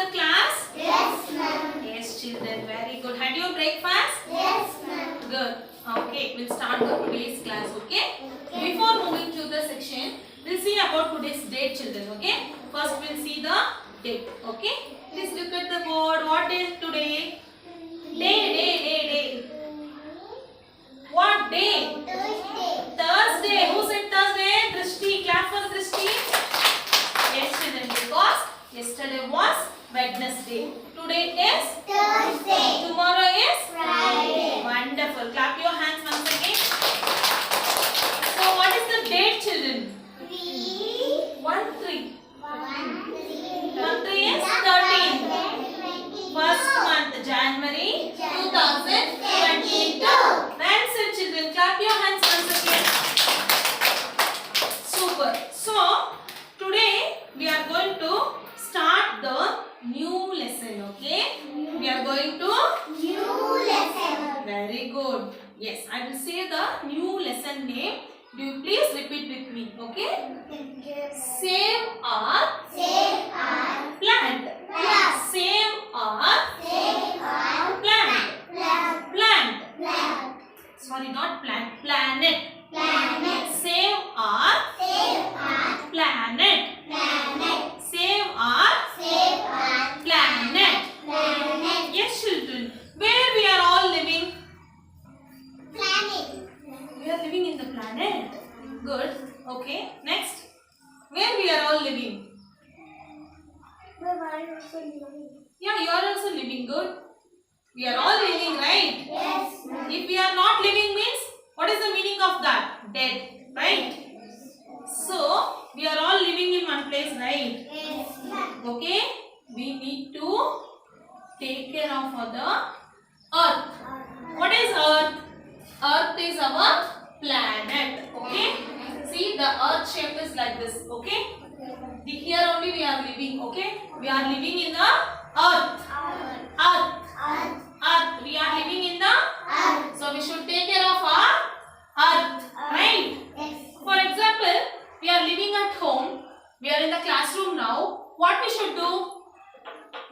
the class? Yes, ma'am. Yes, children. Very good. Had your breakfast? Yes, ma'am. Good. Okay, we'll start the today's class, okay? Before moving to the section, we'll see about today's date, children, okay? First, we'll see the date, okay? Please look at the board. What is today? Day. What day? Thursday. Thursday. Who said Thursday? Drishti. Clap for Drishti. Yes, children, because yesterday was Wednesday. Today is Thursday. Tomorrow is Friday. Wonderful. Clap your hands once again. So, what is the date, children? 3. 1 3. 1, 3. 1 3 is 13. First month, January 2022. That's it, children. Clap your hands once again. Super. So, today we are going to start the new lesson, okay? We are going to New lesson. very good. Yes, I will say the new lesson name. Do you please repeat with me, okay? Save or Save our plant. Plant. Save or plant. plant. Sorry, not plant. Planet. Planet. Save or Save our planet. planet. Save or Save our planet. planet. Yes, children. Where we are all living? Planet. We are living in the planet. Good. Okay. Next. Where we are all living? Yeah, you are also living. Good. We are all living, right? Yes, ma'am. If we are not living means, what is the meaning of that? Dead, right? So, we are all living in one place, right? Yes, ma'am. Okay? We need to take care of the earth. What is earth? Earth is our planet. Okay? See, the earth shape is like this. Okay? Here only we are living. Okay? We are living in the earth. Earth. Earth. We are living in the earth. So we should take care of our earth. Right? For example, we are living at home. We are in the classroom now. What we should do?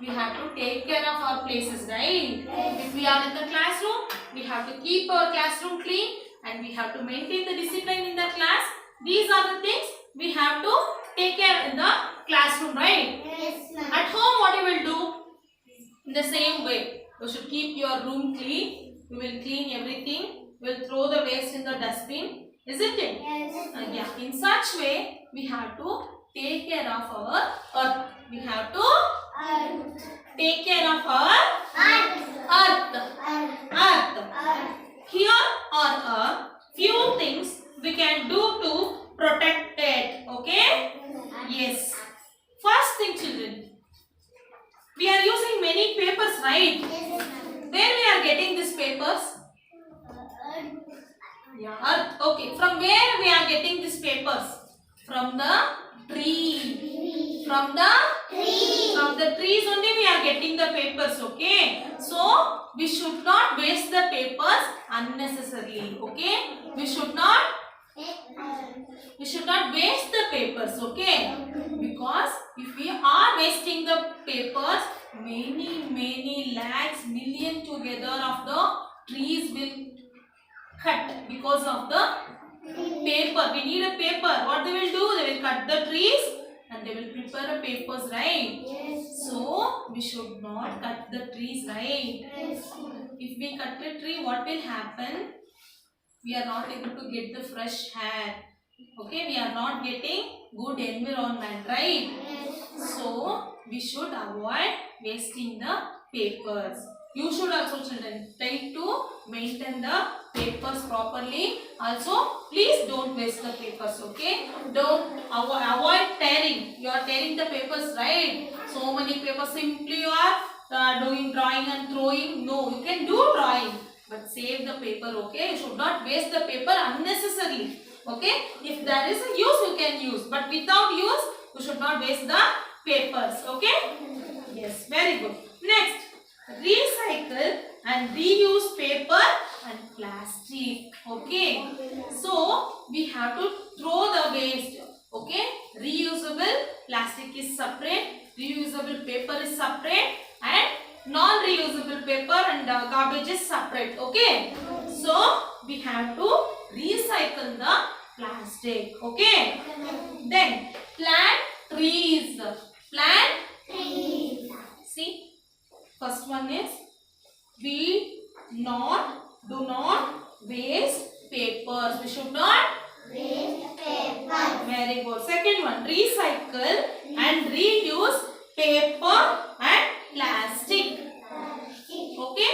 We have to take care of our places, right? If we are in the classroom, we have to keep our classroom clean and we have to maintain the discipline in the class. These are the things we have to take care in the classroom, right? Yes, ma'am. At home, what you will do? In the same way, you should keep your room clean. You will clean everything. You will throw the waste in the dustbin, isn't it? Yes. Yeah. In such way, we have to take care of our earth. We have to take care of our earth. Here are a few things we can do to protect it. Okay? Yes. First thing, children. We are using many papers, right? Where we are getting these papers? Yeah, earth. Okay. From where we are getting these papers? From the tree. From the trees only we are getting the papers. Okay. So we should not waste the papers unnecessarily. Okay. We should not waste the papers. Okay. Because if we are wasting the papers, many lakhs, million together of the trees will cut because of the paper. We need a paper. What they will do? They will cut the trees and they will prepare a papers, right? So we should not cut the trees, right? If we cut the tree, what will happen? We are not able to get the fresh air. Okay, we are not getting good environment, right? So we should avoid wasting the papers. You should also, children, try to maintain the papers properly. Also, please don't waste the papers, okay? Don't avoid tearing. You are tearing the papers, right? So many papers, simply you are doing drawing and throwing. No, you can do drawing, but save the paper, okay? You should not waste the paper unnecessarily, okay? If there is a use, you can use, but without use, you should not waste the papers, okay? Yes, very good. Next. Recycle and reuse paper and plastic. Okay. So we have to throw the waste. Okay. Reusable plastic is separate. Reusable paper is separate and non-reusable paper and garbage is separate. Okay. So we have to recycle the plastic. Okay. Then plant trees. Plant. Trees. See. First one is do not waste papers. We should not. Waste paper. Very good. Second one, recycle and reuse paper and plastic. Okay.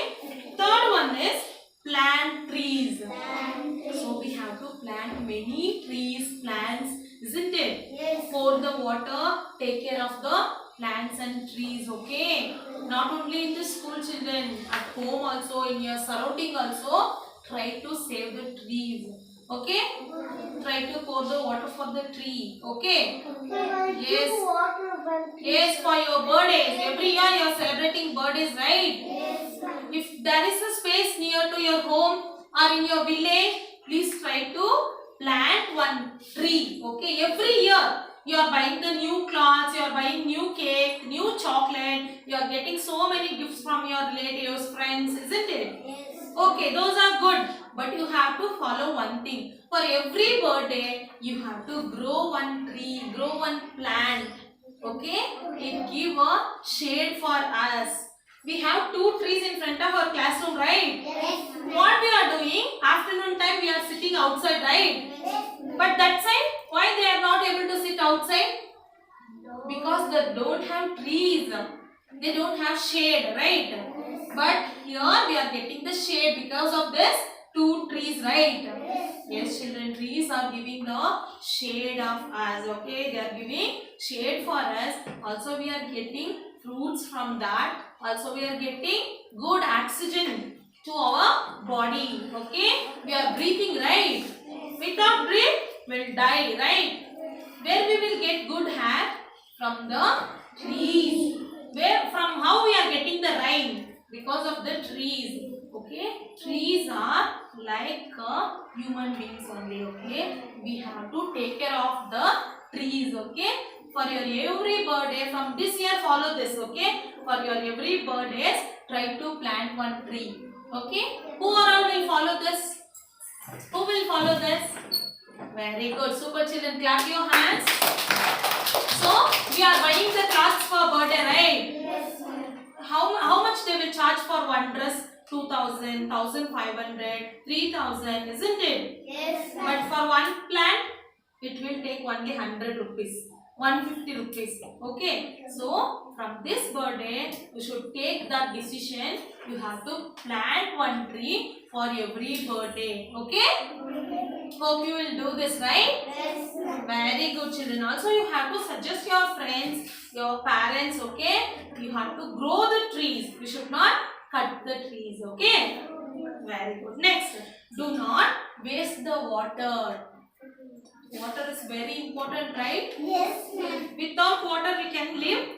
Third one is plant trees. So we have to plant many trees, plants, isn't it? Yes. Pour the water, take care of the plants and trees. Okay. Not only in the school, children, at home also, in your surrounding also, try to save the trees. Okay. Try to pour the water for the tree. Okay. Yes. Yes, for your birthdays. Every year you are celebrating birthdays, right? Yes. If there is a space near to your home or in your village, please try to plant one tree. Okay. Every year you are buying the new clothes, you are buying new cake, new chocolate. You are getting so many gifts from your relatives, friends, isn't it? Yes. Okay, those are good. But you have to follow one thing. For every birthday, you have to grow one tree, grow one plant. Okay? It give a shade for us. We have 2 trees in front of our classroom, right? Yes. What we are doing? Afternoon time we are sitting outside, right? Yes. But that side, why they are not able to sit outside? Because they don't have trees. They don't have shade, right? But here we are getting the shade because of this 2 trees, right? Yes, children, trees are giving the shade of us, okay? They are giving shade for us. Also, we are getting fruits from that. Also, we are getting good oxygen to our body, okay? We are breathing, right? Without breath, we'll die, right? Where we will get good air? From the trees. From how we are getting the rain? Because of the trees. Okay, trees are like human beings only. Okay, we have to take care of the trees. Okay, for your every birthday from this year, follow this. Okay, for your every birthdays, try to plant one tree. Okay, who around will follow this? Who will follow this? Very good, super children. Clap your hands. So we are buying the clothes for birthday, right? Yes. How much they will charge for one dress? 2,000, 1,500, 3,000, isn't it? Yes. But for one plant, it will take only 100 rupees, 150 rupees. Okay. So from this birthday, you should take that decision. You have to plant one tree for every birthday. Okay. Hope you will do this, right? Yes. Very good, children. Also, you have to suggest your friends, your parents, okay? You have to grow the trees. You should not cut the trees, okay? Very good. Next, do not waste the water. Water is very important, right? Yes, ma'am. Without water, we can live?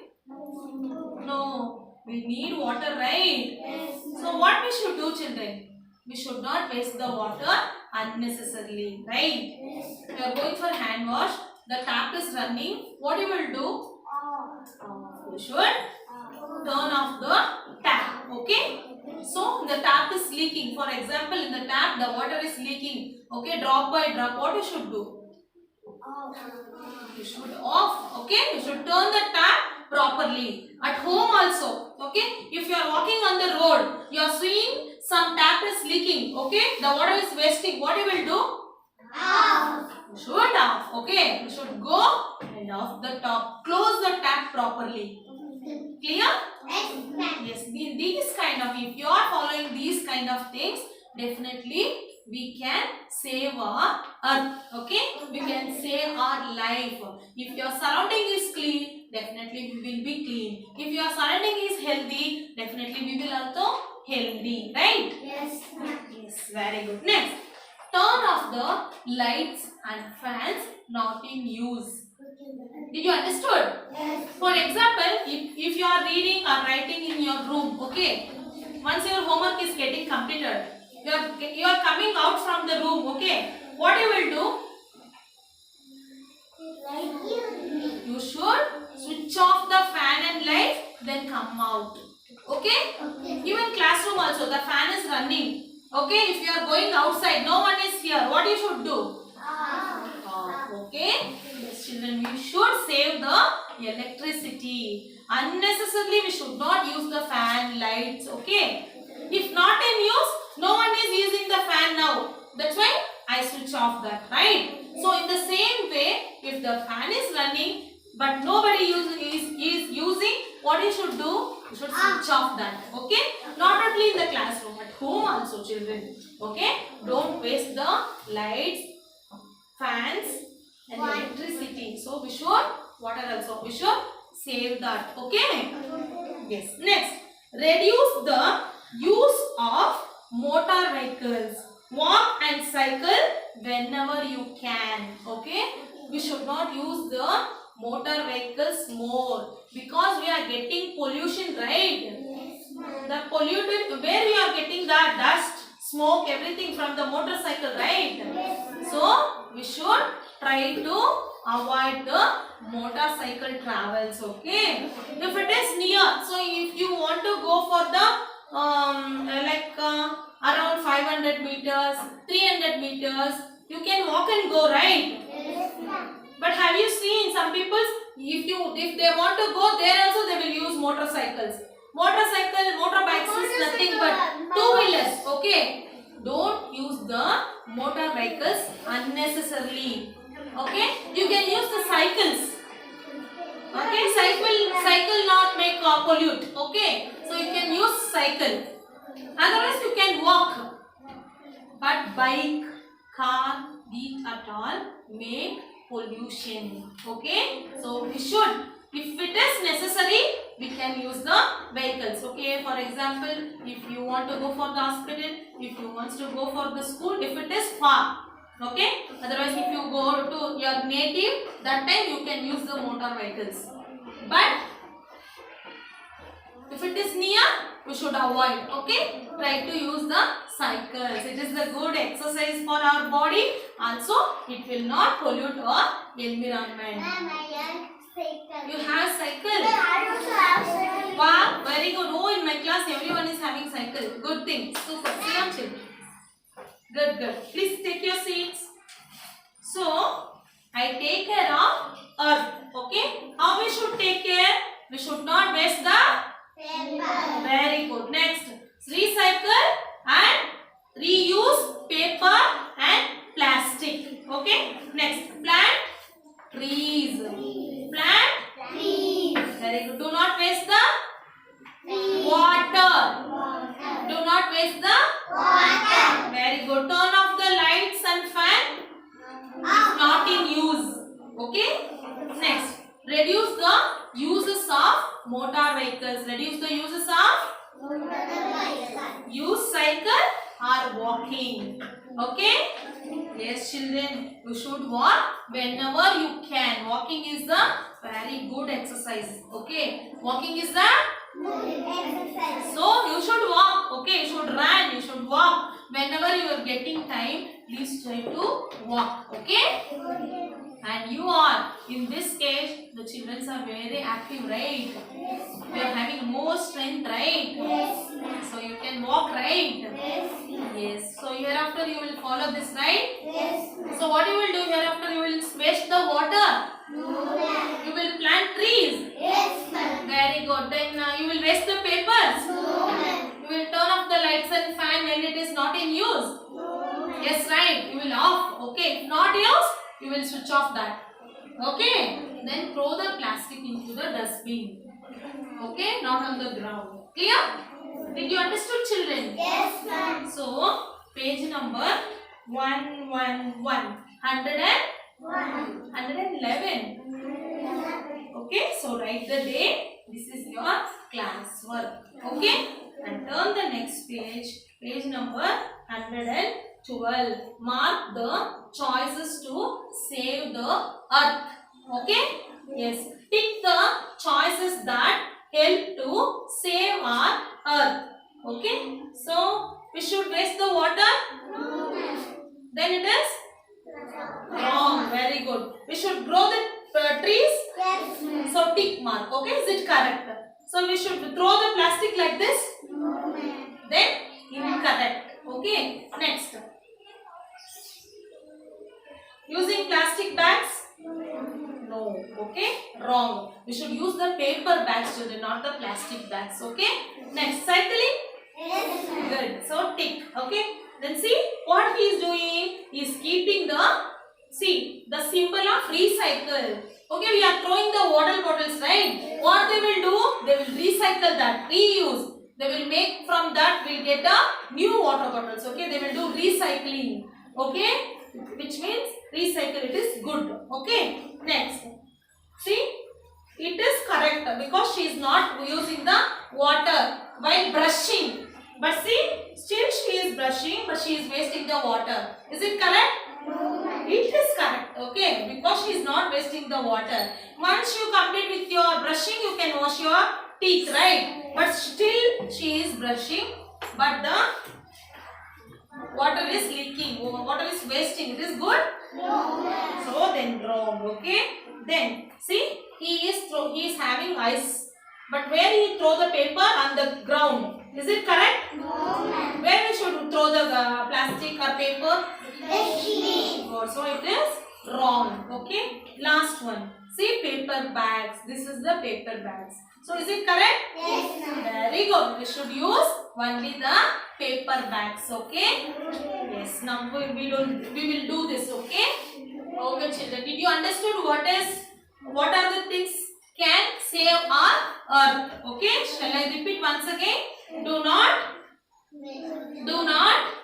No. We need water, right? Yes. So, what we should do, children? We should not waste the water unnecessarily, right? Yes. You are going for hand wash, the tap is running. What you will do? You should turn off the tap, okay? So the tap is leaking. For example, in the tap the water is leaking, okay? Drop by drop. What you should do? You should off, okay? You should turn the tap properly. At home also, okay? If you are walking on the road, you are seeing some tap is leaking, okay? The water is wasting. What you will do? Off. You should off, okay? You should go and off the top. Close the tap properly. Clear? Yes, ma'am. Yes, these kind of, if you are following these kind of things, definitely we can save our earth, okay? We can save our life. If your surrounding is clean, definitely we will be clean. If your surrounding is healthy, definitely we will also healthy, right? Yes, ma'am. Yes, very good. Next, turn off the lights and fans not in use. Did you understood? Yes. For example, if you are reading or writing in your room, okay, once your homework is getting completed, you are coming out from the room, okay, what you will do? Like you. You should switch off the fan and light then come out. Okay? Even classroom also, the fan is running. Okay? If you are going outside, no one is here, what you should do? Okay? Yes, children, we should save the electricity. Unnecessarily, we should not use the fan, lights. Okay? If not in use, no one is using the fan now. That's why I switch off that, right? So in the same way, if the fan is running, but nobody is using, what you should do? You should switch off that. Okay? Not only in the classroom, at home also, children. Okay? Don't waste the lights, fans and electricity. So we should, water also, we should save that. Okay? Yes. Next, reduce the use of motor vehicles. Walk and cycle whenever you can. Okay? We should not use the motor vehicles more because we are getting pollution, right? The polluted, where we are getting the dust, smoke, everything from the motorcycle, right? So we should try to avoid the motorcycle travels. Okay? If it is near, so if you want to go for the around 500 meters, 300 meters, you can walk and go, right? But have you seen some people, if they want to go there also, they will use motorcycles. Motorbikes is nothing but two-wheelers. Okay? Don't use the motor vehicles unnecessarily. Okay? You can use the cycles. Okay? Cycle not make pollute. Okay? So you can use cycle. Otherwise you can walk. But bike, car, these at all make pollution. Okay? So we should, if it is necessary, we can use the vehicles. Okay? For example, if you want to go for the hospital, if you want to go for the school, if it is far. Okay? Otherwise, if you go to your native, that time you can use the motor vehicles. But if it is near, we should avoid. Okay? Try to use the cycles. It is a good exercise for our body. Also, it will not pollute our environment. You have cycle? Wow, very good. Oh, in my class, everyone is having cycle. Good thing. Super. Sit down, children. Good. Please take your seats. So, I take care of earth. Okay? How we should take care? We should not waste the paper. Very good. Next, recycle and reuse paper and plastic. Okay? Next, plant trees. Plant trees. Very good. Do not waste the water. Do not waste the water. Very good. Turn off the lights and fan if not in use. Okay? Next, reduce the uses of motor vehicles. Reduce the uses of use cycle or walking. Okay? Yes, children, you should walk whenever you can. Walking is the very good exercise. Okay? Walking is the exercise. So, you should walk. Okay? You should run. You should walk. Whenever you are getting time, please try to walk. Okay? And you are, in this age, the children are very active, right? They are having more strength, right? So you can walk, right? Yes. So hereafter you will follow this, right? So what you will do hereafter? You will waste the water? You will plant trees? Very good. Then you will waste the papers? You will turn off the lights and fan when it is not in use? Yes, right. You will off. Okay. If not use, you will switch off that. Okay. Then throw the plastic into the dustbin. Okay. Not on the ground. Clear? Did you understood, children? Yes, ma'am. So, page number 111. 111. Okay. So, write the date. This is your class work. Okay. And turn the next page. Page number 112. Mark the choices to save the earth. Okay? Yes. Pick the choices that help to save our earth. Okay? So, we should waste the water? Then it is? Wrong. Very good. We should grow the trees? Yes, ma'am. So, tick mark. Okay? Is it correct? So we should throw the plastic like this. No, ma'am. Then incorrect. Okay. Next. Using plastic bags? No. Okay. Wrong. We should use the paper bags, children, not the plastic bags. Okay. Next. Cycling? Yes, ma'am. Good. So tick. Okay. Then see what he is doing. He is keeping the symbol of recycle. Okay, we are throwing the water bottles, right? What they will do? They will recycle that, reuse. They will make from that. We'll get a new water bottles. Okay, they will do recycling. Okay, which means recycle. It is good. Okay. Next, see, it is correct because she is not using the water while brushing. But see, still she is brushing, but she is wasting the water. Is it correct? No, ma'am. It is correct, okay, because she is not wasting the water. Once you complete with your brushing, you can wash your teeth, right? But still she is brushing, but the water is leaking, water is wasting. It is good? No, ma'am. So then wrong, okay? Then see, he is having ice, but where he throw the paper on the ground. Is it correct? No, ma'am. Where we should throw the plastic or paper? Dustbin. Good. So it is wrong. Okay. Last one. See, paper bags. This is the paper bags. So is it correct? Yes, ma'am. Very good. We should use only the paper bags. Okay. Yes. Now we will do this. Okay. Okay, children. Did you understood what are the things can save our earth? Okay. Shall I repeat once again? Do not Do not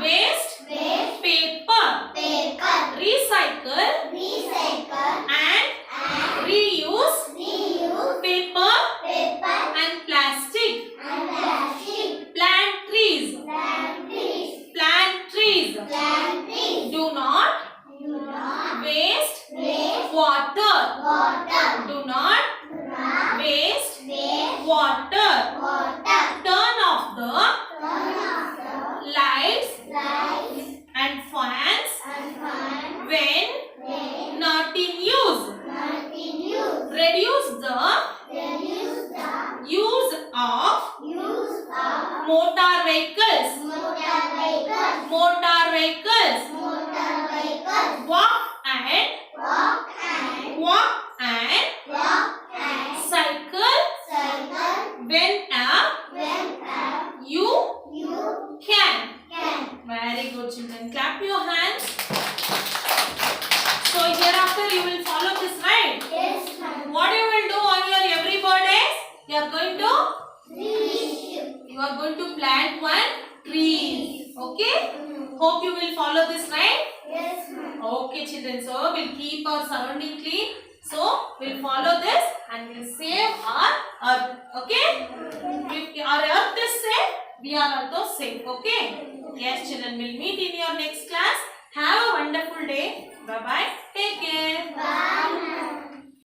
waste waste paper. paper. Recycle Recycle and reuse reuse paper paper and plastic. and plastic. Plant trees. Plant trees. Plant trees. Plant trees. Do not Do not waste waste water. water. Do not Do not waste waste water. water. Turn off the Turn off the lights lights and fans and fans when when not in use. not in use. Reduce the Reduce the use of use of motor vehicles. motor vehicles. Motor vehicles. Motor vehicles. Walk and Walk and walk and cycle cycle when you can. can. Very good, children. Clap your hands. So hereafter you will follow this, right? Yes, ma'am. What you will do on your every birthday? You are going to plant one tree. Okay? Hope you will follow this, right? Yes, ma'am. Okay, children. So we'll keep our surrounding clean. So we'll follow this and we'll save our earth. Okay? If our earth is safe, we are also safe. Okay? Yes, children. We'll meet in your next class. Have a wonderful day. Bye bye. Take care. Bye, ma'am.